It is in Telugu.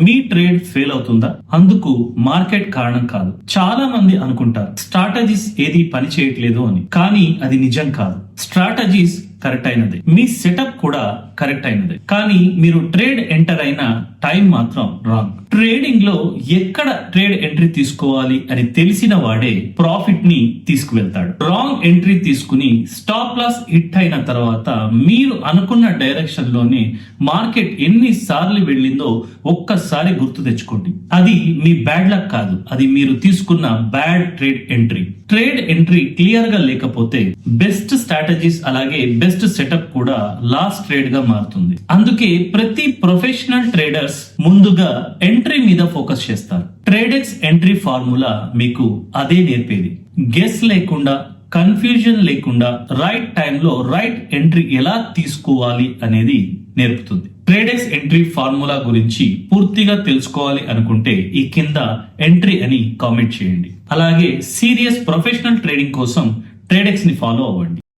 మీ ట్రేడ్ ఫెయిల్ అవుతుందా? అందుకు మార్కెట్ కారణం కాదు. చాలా మంది అనుకుంటారు స్ట్రాటజీస్ ఏది పని చేయట్లేదు అని, కానీ అది నిజం కాదు. స్ట్రాటజీస్ కరెక్ట్ అయినది, మీ సెటప్ కూడా కరెక్ట్ అయినది, కానీ మీరు ట్రేడ్ ఎంటర్ అయిన టైం మాత్రం రాంగ్. ట్రేడింగ్ లో ఎక్కడ ట్రేడ్ ఎంట్రీ తీసుకోవాలి అని తెలిసిన వాడే ప్రాఫిట్ ని తీసుకువెళ్తాడు. రాంగ్ ఎంట్రీ తీసుకుని స్టాప్ లాస్ హిట్ అయిన తర్వాత మీరు అనుకున్న డైరెక్షన్ లోనే మార్కెట్ ఎన్ని సార్లు వెళ్ళిందో ఒక్కసారి గుర్తు తెచ్చుకోండి. అది మీ బ్యాడ్ లక్ కాదు, అది మీరు తీసుకున్న bad trade entry. Trade entry clear గా లేకపోతే బెస్ట్ స్ట్రాటజీస్ అలాగే బెస్ట్ సెటప్ కూడా లాస్ ట్రేడ్ గా మారుతుంది. అందుకే ప్రతి ప్రొఫెషనల్ ట్రేడర్స్ ముందుగా ఎంట్రీ మీద ఫోకస్ చేస్తారు. ట్రేడెక్స్ ఎంట్రీ ఫార్ములా మీకు అదే నేర్పేది. గెస్ లేకుండా, కన్ఫ్యూజన్ లేకుండా రైట్ టైంలో రైట్ ఎంట్రీ ఎలా తీసుకోవాలి అనేది నేర్పుతుంది. ట్రేడెక్స్ ఎంట్రీ ఫార్ములా గురించి పూర్తిగా తెలుసుకోవాలి అనుకుంటే ఈ కింద ఎంట్రీ అని కామెంట్ చేయండి. అలాగే సీరియస్ ప్రొఫెషనల్ ట్రేడింగ్ కోసం ట్రేడెక్స్ ని ఫాలో అవ్వండి.